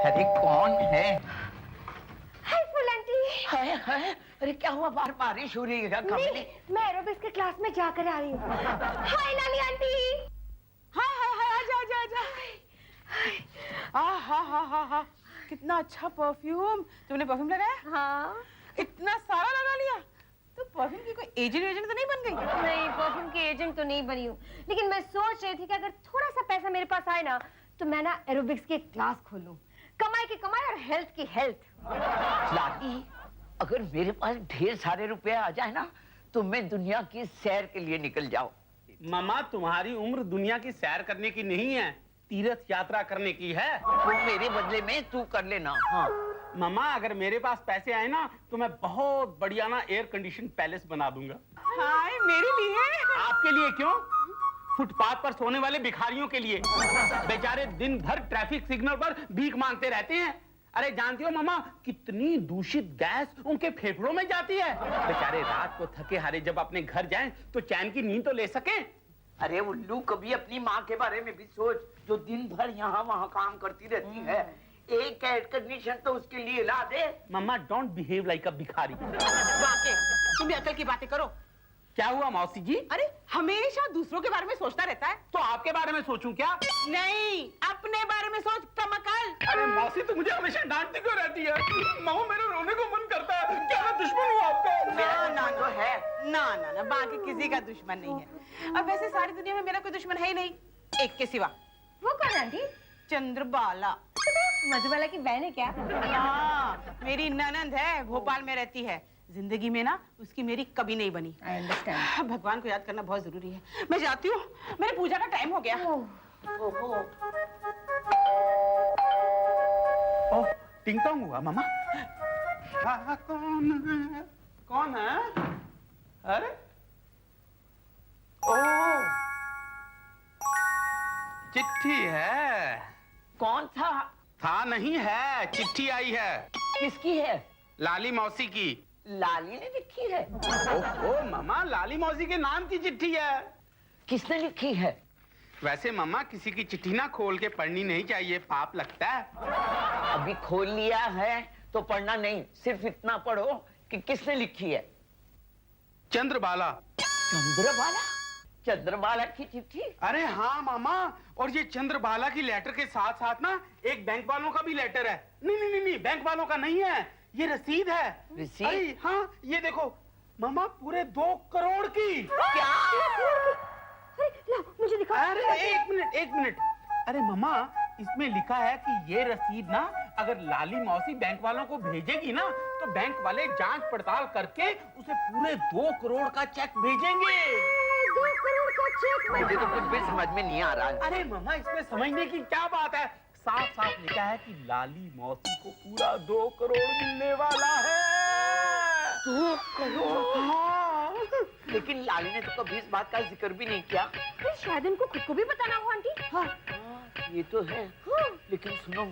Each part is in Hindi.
अरे कौन है? हाय फुल आंटी। हाय हाय, अरे क्या हुआ? बाहर बारिश हो रही है क्या? नहीं, मैं एरोबिक्स के क्लास में जाकर आ रही हूँ। हाय नानी आंटी। हाय हाय हाय, आजा आजा आजा। हा कितना अच्छा परफ्यूम। तुमने परफ्यूम लगाया? हाँ। इतना सारा लगा लिया? तो परफ्यूम की कोई एजेंट तो नहीं बन गई? नहीं, परफ्यूम की एजेंट तो नहीं बनी हूँ, लेकिन मैं सोच रही थी कि अगर थोड़ा सा पैसा मेरे पास आए ना तो मैं ना एरोबिक्स की क्लास खोलूं। कमाई की कमाई और हेल्थ की हेल्थ। लाली, अगर मेरे पास ढेर सारे रुपए आ जाए ना तो मैं दुनिया की सैर के लिए निकल जाऊं। मामा, तुम्हारी उम्र दुनिया की सैर करने की नहीं है, तीर्थ यात्रा करने की है। वो मेरे बदले में तू कर लेना। हाँ मामा, अगर मेरे पास पैसे आए ना तो मैं बहुत बढ़िया ना एयर कंडीशन पैलेस बना दूंगा। हाय, मेरे लिए? आपके लिए क्यों? फुटपाथ पर सोने वाले भिखारियों के लिए। बेचारे दिन भर ट्रैफिक सिग्नल पर भीख मांगते रहते हैं। अरे जानती हो मामा, कितनी दूषित गैस उनके फेफड़ों में जाती है। बेचारे रात को थके हारे जब अपने घर जाएं तो चैन की नींद तो ले सकें। अरे उल्लू, कभी अपनी माँ के बारे में भी सोच, जो दिन भर यहाँ वहाँ काम करती रहती है। एक एयर कंडीशन तो उसके लिए ला दे। मामा, डोंट बिहेव लाइक अ भिखारी। वाकई तुम भी अकल की बातें करो। क्या हुआ मौसी जी? अरे हमेशा दूसरों के बारे में सोचता रहता है। तो आपके बारे में सोचूं क्या? नहीं, अपने बारे में सोच कमकल। अरे मौसी तो मुझे हमेशा डांटती क्यों रहती है? मामा, मेरा रोने को मन करता है। क्या मैं दुश्मन हूँ आपका? मेरा ना तो है। ना, बाकी किसी का दुश्मन नहीं है। अब वैसे सारी दुनिया में मेरा कोई दुश्मन है ही नहीं, एक के सिवा। वो कौन है आंटी? चंद्रबाला। मधुबाला की बहन है क्या? हाँ, मेरी ननंद है, भोपाल में रहती है। जिंदगी में ना उसकी मेरी कभी नहीं बनी। I understand. भगवान को याद करना बहुत जरूरी है। मैं जाती हूँ, मेरे पूजा का टाइम हो गया। ओह, टिंग टोंग हुआ मामा। कौन है? कौन है? अरे ओह, चिट्ठी है। कौन था? था नहीं है, चिट्ठी आई है। किसकी है? लाली मौसी की। लाली ने लिखी है? ओह मामा, लाली मौसी के नाम की चिट्ठी है। किसने लिखी है? वैसे मामा, किसी की चिट्ठी ना खोल के पढ़नी नहीं चाहिए, पाप लगता है। अभी खोल लिया है तो पढ़ना नहीं, सिर्फ इतना पढ़ो कि किसने लिखी है। चंद्रबाला। चंद्रबाला? चंद्रबाला की चिट्ठी? अरे हाँ मामा, और ये चंद्रबाला की लेटर के साथ साथ ना एक बैंक वालों का भी लेटर है। नहीं, बैंक वालों का नहीं है, ये रसीद है। रसीद? अरे हाँ, ये देखो मामा, पूरे 2 करोड़ की। क्या? ला, मुझे दिखा। अरे एक मिनट। अरे मामा, इसमें लिखा है कि ये रसीद ना अगर लाली मौसी बैंक वालों को भेजेगी ना तो बैंक वाले जांच पड़ताल करके उसे पूरे 2 करोड़ का चेक भेजेंगे। 2 करोड़ का चेक? मुझे तो कुछ भी समझ में नहीं आ रहा है। अरे मामा, इसमें समझने की क्या बात है? साफ साफ लिखा है कि लाली मौसी को पूरा 2 करोड़ मिलने वाला है। 2 करोड़? हाँ। लेकिन लाली ने तो कभी इस बात का जिक्र भी नहीं किया। फिर शायद उनको खुद को भी बताना हो आंटी। हाँ, ये तो है। हाँ। लेकिन सुनो,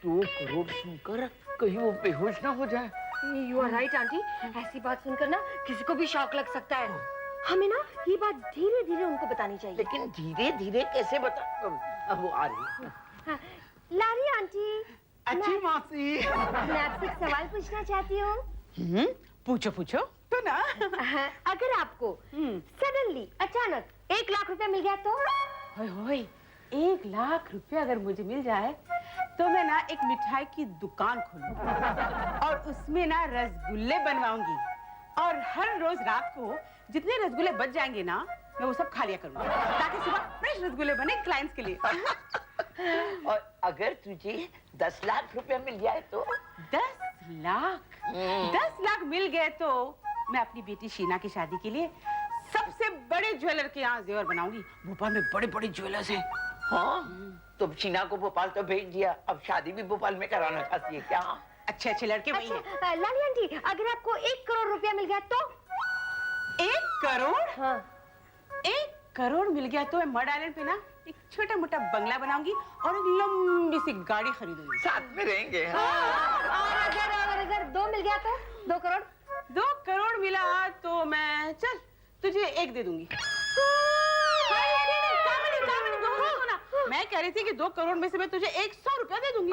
2 करोड़ सुनकर कहीं वो बेहोश ना हो जाए। यू आर राइट आंटी, ऐसी बात सुनकर ना किसी को भी शौक लग सकता है। हमें ना ये बात धीरे धीरे उनको बतानी चाहिए। लेकिन धीरे धीरे कैसे बता? अब वो आ रही है। हाँ, लाली आंटी, अच्छी मौसी। मैं आपसे एक सवाल पूछना चाहती हूँ। पूछो तो ना। अगर आपको सडनली अचानक 1 लाख रुपया मिल गया तो? होय 1 लाख रुपया अगर मुझे मिल जाए तो मैं ना एक मिठाई की दुकान खोलूंगी और उसमें ना रसगुल्ले बनवाऊंगी, और हर रोज रात को जितने रसगुल्ले बच जाएंगे ना मैं वो सब खा लिया करूंगी, ताकि सुबह फ्रेश रसगुल्ले बने क्लाइंट्स के लिए। और अगर तुझे 10 लाख रुपया मिल जाए तो? 10 लाख? 10 लाख मिल गए तो मैं अपनी बेटी शीना की शादी के लिए सबसे बड़े ज्वेलर के यहाँ जेवर बनाऊंगी। भोपाल में बड़े बड़े ज्वेलर्स हैं। हाँ, तो शीना को भोपाल तो भेज दिया, अब शादी भी भोपाल में कराना चाहती है क्या? अच्छे लड़के वही हैं। अच्छा, लाली आंटी, अगर आपको 1 करोड़ रुपया मिल गया तो? 1 करोड़? हाँ। 1 करोड़ मिल गया तो मैं मड आइलैंड पे ना एक छोटा मोटा बंगला बनाऊंगी और एक लंबी सी गाड़ी खरीदूंगी। साथ में रहेंगे। और अगर 2 मिल गया तो? 2 करोड़? 2 करोड़ मिला तो मैं चल तुझे 1 दे दूंगी। मैं कह रही थी कि 2 करोड़ में से मैं तुझे 100 रुपया दे दूंगी।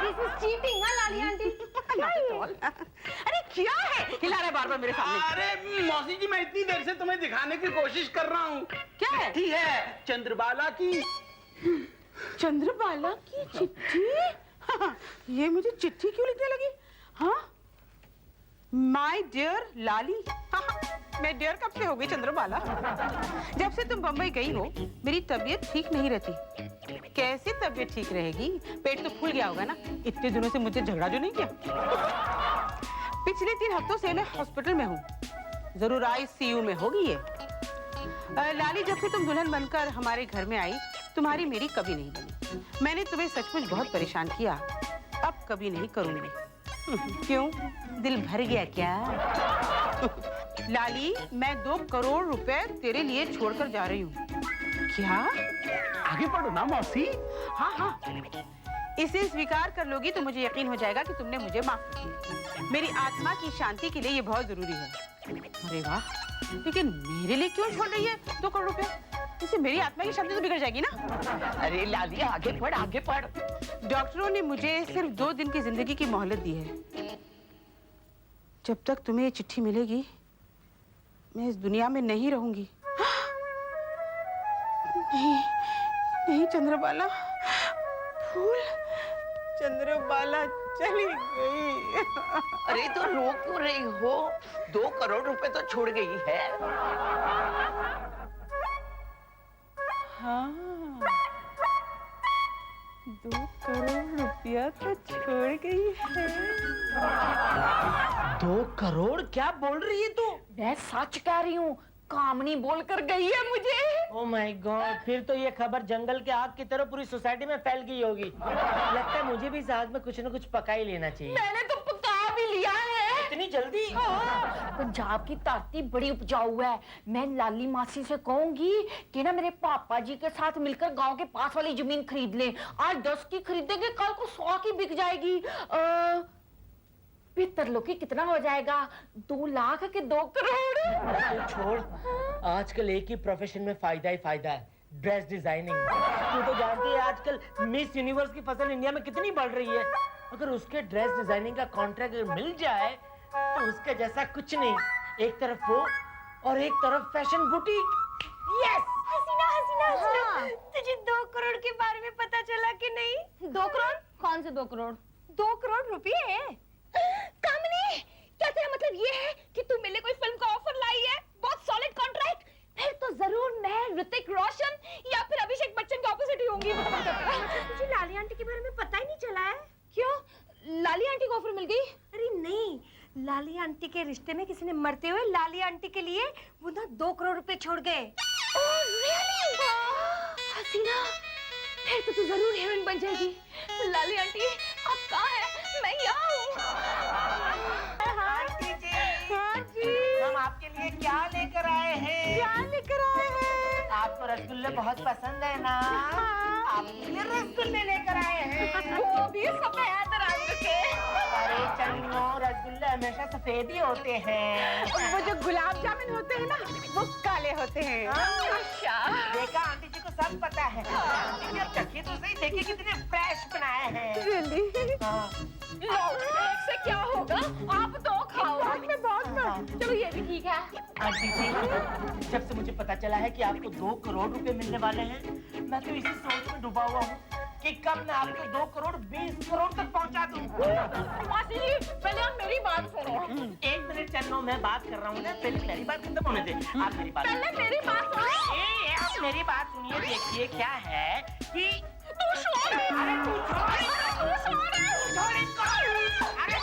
दिस इज चीटिंग ना लाली आंटी। अरे क्या है हिला रहा है बार बार मेरे सामने? अरे मौसी जी, मैं इतनी देर से तुम्हें दिखाने की कोशिश कर रहा हूँ। क्या है? चिट्ठी है चंद्रबाला की। चंद्रबाला की चिट्ठी? ये मुझे चिट्ठी क्यों लिखने लगी? हाँ, माय डियर लाली। मैं डियर कब से हो गई चंद्रबाला? जब से तुम बम्बई गई हो मेरी तबीयत ठीक नहीं रहती। कैसे तबीयत ठीक रहेगी? पेट तो फूल गया होगा ना, इतने दिनों से मुझे झगड़ा जो नहीं किया। पिछले 3 हफ्तों से मैं हॉस्पिटल में हूँ, जरूर ICU में होगी ये। लाली, जब से तुम दुल्हन बनकर हमारे घर में आई, तुम्हारी मेरी कभी नहीं बनी। मैंने तुम्हें सचमुच बहुत परेशान किया, अब कभी नहीं करूंगी। क्यों, दिल भर गया क्या? लाली, मैं 2 करोड़ रुपए तेरे लिए छोड़कर जा रही हूँ। क्या? आगे बढ़ो ना मौसी। हाँ हाँ, इसे स्वीकार कर लोगी तो मुझे यकीन हो जाएगा कि तुमने मुझे माफ कर दिया। मेरी आत्मा की शांति के लिए ये बहुत जरूरी है। अरे वाह, लेकिन मेरे लिए क्यों छोड़ रही है 2 करोड़ रुपए? इससे मेरी आत्मा की शांति तो बिगड़ जाएगी ना। अरे लाली, आगे बढ़, आगे बढ़। डॉक्टरों ने मुझे सिर्फ 2 दिन की जिंदगी की मोहलत दी है। जब तक तुम्हें ये चिट्ठी मिलेगी मैं इस दुनिया में नहीं रहूंगी। नहीं नहीं चंद्रबाला, फूल, चंद्रबाला चली गई। अरे तो रो क्यों रही हो? 2 करोड़ रुपए तो छोड़ गई है। हाँ, 2 करोड़ रुपया तो छोड़ गई है। 2 करोड़? क्या बोल रही है तू? मैं सच कह रही हूँ, कामनी बोल कर गई है मुझे। ओह माय गॉड, फिर तो ये खबर जंगल के आग की तरह पूरी सोसाइटी में फैल गई होगी। लगता है मुझे भी इस आग में कुछ न कुछ पका ही लेना चाहिए। मैंने तो पका भी लिया है। इतनी जल्दी? पंजाब की धरती बड़ी उपजाऊ है। मैं लाली मासी से कहूंगी कि ना मेरे पापा जी के साथ मिलकर गांव के पास वाली जमीन खरीद लें। आज 10 की खरीदेंगे, कल को 100 की बिक जाएगी। 75 लोग की कितना हो जाएगा? 2 लाख के 2 करोड़। तो छोड़, आजकल एक ही प्रोफेशन में फायदा ही फायदा है, ड्रेस डिजाइनिंग। तू तो जानती है आजकल मिस यूनिवर्स की फसल इंडिया में कितनी बढ़ रही है। अगर उसके ड्रेस डिजाइनिंग का कॉन्ट्रैक्ट मिल जाए तो उसके जैसा कुछ नहीं। एक तरफ वो और एक तरफ फैशन बुटीक। यस। हसीना हसीना हसीना, तुझे 2 करोड़ के बारे में पता चला कि नहीं? 2 करोड़? कौन से 2 करोड़? 2 करोड़ रुपए? कामनी, क्या तेरा मतलब ये है कि तू मेरे कोई फिल्म का ऑफर लाई है? बहुत सॉलिड कॉन्ट्रैक्ट। फिर तो जरूर मैं ऋतिक रोशन या फिर अभिषेक बच्चन के ऑपोजिट ही होंगी। मुझे लाली आंटी के बारे में पता ही नहीं चला है। क्यों, लाली आंटी को ऑफर मिल गई? अरे नहीं, लाली आंटी के रिश्ते में किसी ने मरते हुए लाली आंटी के लिए वो ना 2 करोड़ रुपए छोड़ गए। Oh really? हसीना, फिर तो तू जरूर हीरोइन बन जाएगी। लाली आंटी आप कहाँ हैं? मैं यहाँ हूँ। आंटी जी, हाँ जी, हम आपके लिए क्या लेकर आए हैं? क्या लेकर आए हैं? आपको रसगुल्ले बहुत पसंद है ना? आपके लिए रसगुल्ले लेकर आए हैं। वो भी सफेद रंग के। अरे चन्नो, रसगुल्ले हमेशा सफेद ही होते हैं। वो जो गुलाब जामुन होते हैं ना, वो काले होते हैं। अच्छा, देखा, आंटी जी को सब पता है। आंटी जी, अब चखिए तो सही, देखिए कितने फ्रेश बनाए हैं। रियली? हाँ। लो, एक से क्या होगा? आप 2 खाओ। मैं बहुत चलो ये भी ठीक है। आंटी जी, जब से मुझे पता चला है कि आपको 2 करोड़ रुपए मिलने वाले हैं, मैं तो इसी सोच में डूबा हुआ हूँ कि कब मैं आपके 2 करोड़ 20 करोड़ तक पहुँचा दूँ। मासी जी, पहले आप मेरी बात सुनो। 1 मिनट चन्नो, मैं बात कर रहा हूँ ना, पहले मेरी बात खत्म होने दे। आप मेरी बात पहले मेरी बात सुनो। आप मेरी बात सुनिए। देखिए क्या है कि तू छोड़। अरे तू छोड़, तू छोड़। छोड़ इसको। अरे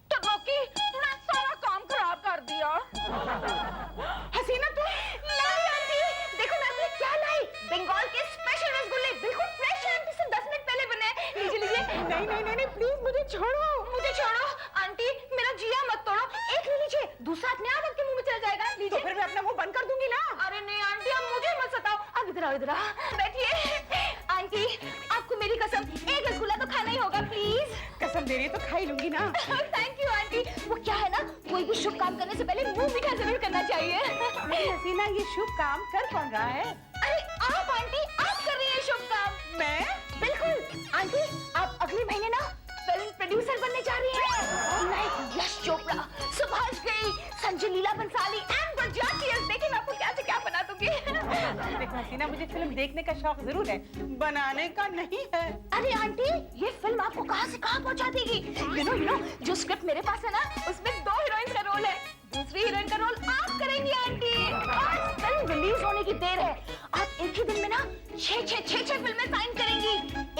तो रोकी, तूने सारा काम खराब कर दिया। हसीना, तू लाली आंटी, देखो मैं आपके क्या लाई। बंगाल के स्पेशल रसगुल्ले, बिल्कुल फ्रेश है आंटी, से 10 मिनट पहले बने। लीजिए लीजिए। नहीं नहीं नहीं, प्लीज मुझे छोड़ो। मुझे छोड़ो आंटी, मेरा जिया मत तोड़ो। एक ले लीजिए, दूसरा अपने आप आपके मुंह में चला जाएगा। तो लीजिए। फिर मैं अपना मुंह बंद कर दूंगी ना। अरे नहीं आंटी, अब मुझे मत सताओ। अब इधर आओ, इधर आओ, बैठिए। आंटी, आपको मेरी कसम, एक रसगुल्ला तो खाना ही होगा, प्लीज। कसम दे रही है तो खा ही लूंगी ना। Thank you aunty. वो क्या है ना, वो कोई भी शुभ काम करने से पहले मुंह मीठा जरूर करना चाहिए। अरे हसीना, ये शुभ काम कर कौन रहा है? अरे आप आंटी, आप कर रही हैं शुभ काम। मैं? बिल्कुल आंटी, आप अगले महीने ना फिल्म प्रोड्यूसर बनने जा रही हैं। नहीं, यश चोपड़ा, सुभाष घई, संजय लीला बंसाली एंड बजाती, देखिए मैं आपको क्या से क्या बना दूंगी। देखो हसीना, मुझे फिल्म देखने का शौक जरूर है, बनाने का नहीं है। अरे आंटी, ये फिल्म आपको कहाँ से कहाँ पहुँचा देगी। यू नो जो स्क्रिप्ट मेरे पास है ना, उसमें 2 हीरोइन का रोल है। दूसरी हीरोइन का रोल आप करेंगी आंटी। आज फिल्म रिलीज होने की देर है, आप एक ही दिन में ना 6 फिल्में साइन करेंगी।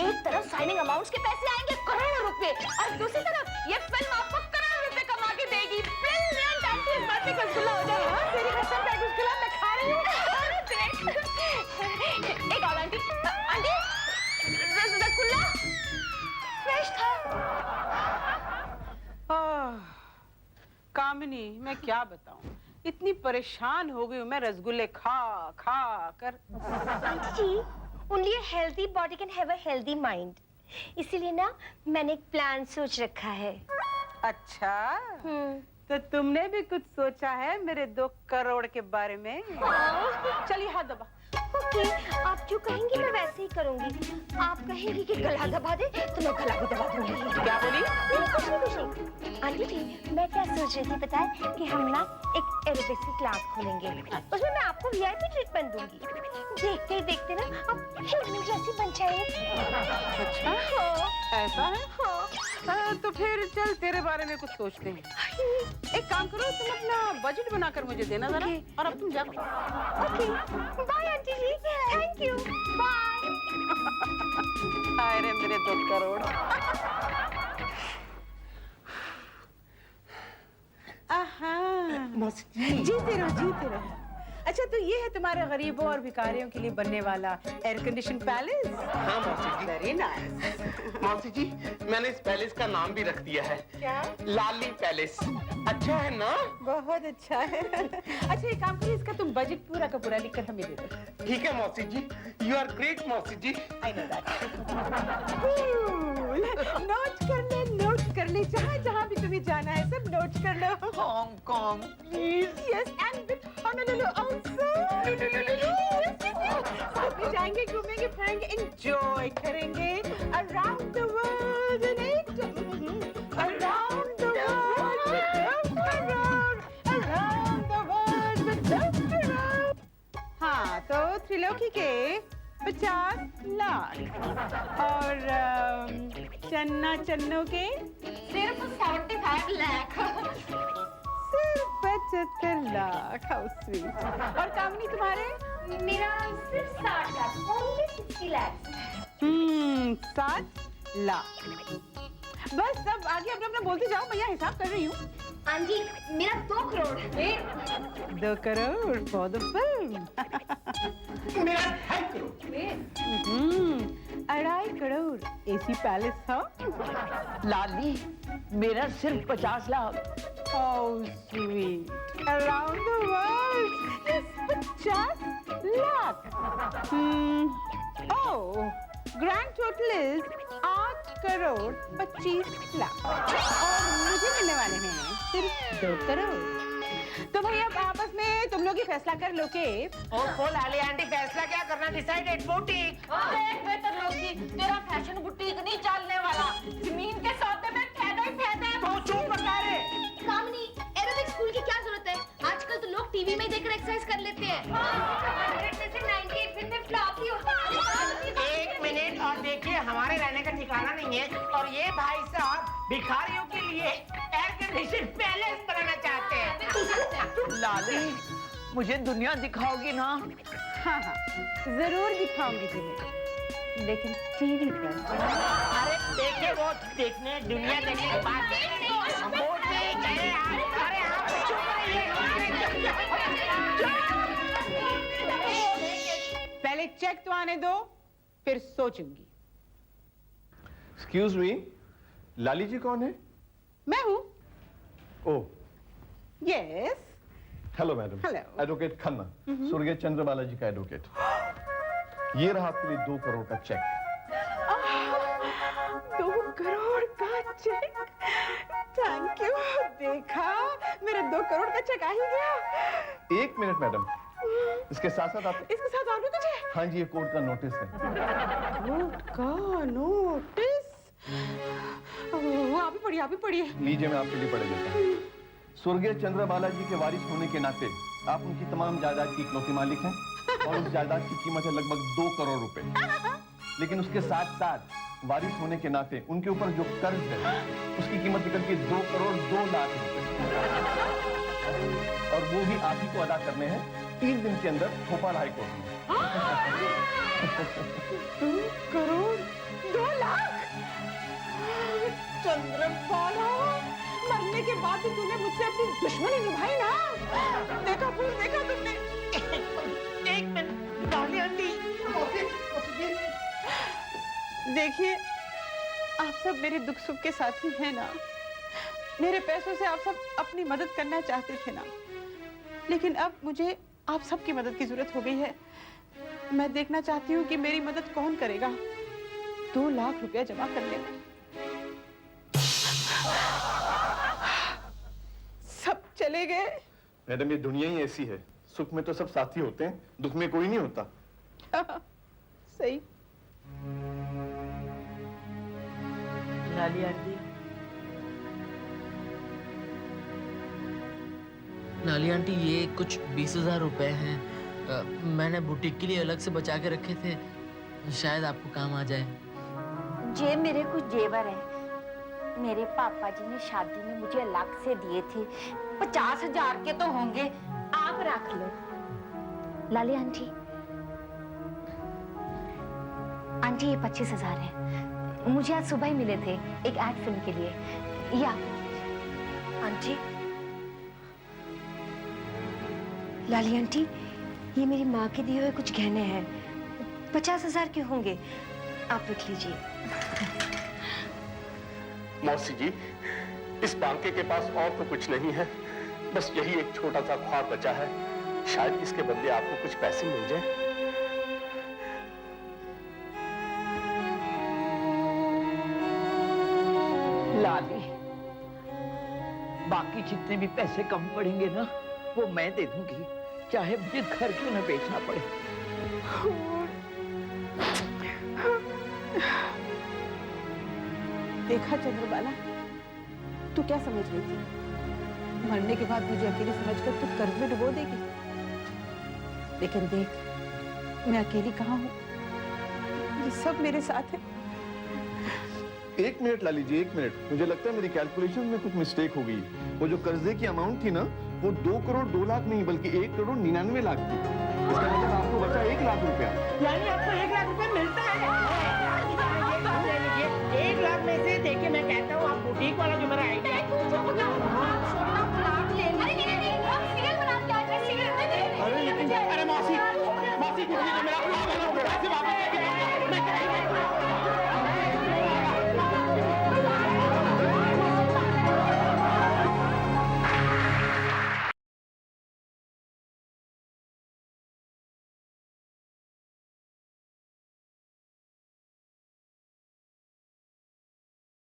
एक तरफ साइनिंग अमाउंट्स के पैसे आएंगे करोड़ों रुपए, और दूसरी तरफ ये फिल्म आपको करोड़ों रुपए कमा के देगी। ब्रिलियंट आंटी, इस बात पे रसगुल्ला हो जाएगा। तेरी कसम पे रसगुल्ला मैं खा रही हूँ। एक और आंटी, आंटी रसगुल्ला फ्रेश था। कामिनी, मैं क्या बताऊं, इतनी परेशान हो गई हूँ मैं रसगुल्ले खा खा कर। Aunty ji, only a healthy body can have a healthy mind. इसीलिए ना मैंने एक प्लान सोच रखा है। अच्छा, तो तुमने भी कुछ सोचा है मेरे 2 करोड़ के बारे में? चलिए हाथ दबा। ओके, आप जो कहेंगी मैं वैसे ही करूंगी। आप कहेंगी कि गला दबा दे तो मैं गला भी दबा दूंगी। क्या बोली? कुछ नहीं। आंटी जी, मैं क्या सोच रही थी पता है, कि हम ना एक एरोबिक्स की क्लास खोलेंगे, उसमें मैं आपको वीआईपी ट्रीटमेंट दूंगी। देखते ही देखते ना आप हीरोइन जैसी बन जाएंगी। अच्छा, ऐसा है? तो फिर चल तेरे बारे में कुछ सोचते हैं। एक काम करो, तुम अपना बजट बनाकर मुझे देना जरा, और अब तुम जाओ। Okay, bye aunty ji, thank you, bye. अरे मेरे 2 करोड़। जीते रहो। अच्छा, तो ये है तुम्हारे गरीबों और भिखारियों के लिए बनने वाला एयर कंडीशन पैलेस। हाँ मौसी जी। Very nice. मौसी जी, मैंने इस पैलेस का नाम भी रख दिया है। क्या? लाली पैलेस। अच्छा है ना? बहुत अच्छा है। अच्छा, एक काम करो, इसका तुम बजट पूरा का पूरा लिखकर हमें दे दो। ठीक है मौसी जी, यू आर ग्रेट मौसी जी। I know that. नोट कर ले, जहाँ भी तुम्हें जाना है सब नोट कर लो। Hong Kong Please, yes, and with Honolulu also. सब में जाएंगे, घूमेंगे, फिरेंगे, enjoy करेंगे around the world in it. Around the world with around the world with हाँ, तो त्रिलोकी के 50 लाख और चन्नों के सिर्फ 75 लाख। सिर्फ 75 लाख। How sweet. और कामनी तुम्हारे? मेरा सिर्फ 60 लाख, only 60 lakhs। 7 लाख। बस सब आगे अपना बोलते जाओ, मैं यहाँ हिसाब कर रही हूँ। आंटी, मेरा 2 crore. 2 crore for the film. मेरा 2.5 करोड़। 2.5 करोड़ एसी पैलेस था। लाली, मेरा सिर्फ 50 lakh. How sweet. Around the world is 50 lakh. Oh, grand total is 8 crore 25 lakh. और मुझे मिलने वाले हैं सिर्फ 2 करोड़। तो भाई अब आपस में तुम लोग ही फैसला कर लो के। ओ लाली आंटी, फैसला क्या करना? Decided, boutique. बेहतर लोगी, तेरा फैशन बुटीक नहीं चलने वाला। जमीन के सौदे में फायदा ही फायदा है। तो चुप बता रे। कामनी, एरोबिक्स स्कूल की क्या जरूरत है? आजकल तो लोग टीवी में देखकर एक्सरसाइज कर लेते हैं। 100 में से 98 फिल्में फ्लॉप ही होती हैं। एक मिनट और देखिए, हमारे रहने का ठिकाना नहीं है, और ये भाई साहब भिखारियों के लिए एयर कंडीशन पैलेस बनाना चाहते हैं। लाली, मुझे दुनिया दिखाओगी ना? हाँ, जरूर दिखाऊंगी तुम्हें, लेकिन टीवी पर। अरे देखिए, वो देखने दुनिया देखने के बाद अरे आप चुप रहिए। पहले चेक तो आने दो, फिर सोचूंगी। एक्सक्यूज मी, लाली जी कौन है? मैं हूँ। Oh, yes. Hello madam. Hello. Advocate Khanna, Surya Chandrabala ji का एडवोकेट। ये रहा आपके लिए 2 करोड़ का चेक। 2 करोड़ का चेक। Thank you. देखा, मेरा 2 करोड़ का चेक आ ही गया। 1 मिनट मैडम, इसके साथ साथ आप, इसके साथ और भी कुछ है? हाँ जी, ये कोर्ट का नोटिस है। कोर्ट का नोटिस? वो आप ही पढ़िए। लीजिए, मैं आपके लिए पढ़ देता हूँ। स्वर्गीय चंद्रबाला जी के वारिस होने के नाते आप उनकी तमाम जायदाद की इकलौती मालिक हैं और उस जायदाद की कीमत है लगभग 2 करोड़ रुपए। लेकिन उसके साथ साथ वारिस होने के नाते उनके ऊपर जो कर्ज है उसकी कीमत निकलती है 2 करोड़ 2 लाख रुपए, और वो भी आप ही को अदा करने हैं 3 दिन के अंदर भोपाल हाई कोर्ट में। 2 करोड़ 2 लाख? चंद्रबाला, मरने के बाद भी तूने मुझसे अपनी दुश्मनी निभाई ना? देखा फूल, देखा तुमने? एक मिनट डाली आंटी। देखिए, आप सब मेरे दुख सुख के साथी हैं ना। मेरे पैसों से आप सब अपनी मदद करना चाहते थे ना, लेकिन अब मुझे आप सबकी मदद की जरूरत हो गई है। मैं देखना चाहती हूँ कि मेरी मदद कौन करेगा 2 लाख रुपया जमा करने में। सब चले गए। मैडम, ये दुनिया ही ऐसी है, सुख में तो सब साथी होते हैं, दुख में कोई नहीं होता। सही। लाली आंटी, लाली आंटी, ये कुछ 20,000 रुपए हैं। मैंने बुटीक के लिए अलग से बचा के रखे थे, शायद आपको काम आ जाए। ये मेरे कुछ जेवर है, मेरे पापा जी ने शादी में मुझे अलग से दिए थे। 50,000 के तो होंगे, आप रख लो। लाली आंटी, आंटी ये 25,000 है, मुझे आज सुबह ही मिले थे एक एड फिल्म के लिए। ये आप आंटी। लाली आंटी, ये मेरी माँ के दिए हुए कुछ गहने हैं, 50,000 के होंगे, आप रख लीजिए। मौसी जी, इस बांके के पास और तो कुछ नहीं है, बस यही एक छोटा सा ख्वाब बचा है, शायद इसके बदले आपको कुछ पैसे मिल जाए। लाली, बाकी जितने भी पैसे कम पड़ेंगे ना, वो मैं दे दूंगी, चाहे मुझे घर क्यों न बेचना पड़े। देखा चंद्रबाला, तू क्या समझ रही थी? मरने के बाद मुझे अकेली समझकर तू कर्ज में डुबो देगी। लेकिन देख, मैं अकेली कहाँ हूँ, ये सब मेरे साथ है। 1 मिनट लाली जी, 1 मिनट। मुझे लगता है मेरी कैलकुलेशन में कुछ मिस्टेक हो गई। वो जो कर्जे की अमाउंट थी ना, वो 2 करोड़ 2 लाख नहीं बल्कि 1 करोड़ 99 लाख थी। इसका मतलब आपको बचा 1 लाख रुपया। यानी आपको 1 लाख रुपए मिलता है? ये काम ले लीजिए, 1 लाख में से देखिए, मैं कहता हूँ आप बुटीक वाला जो मेरा आइडिया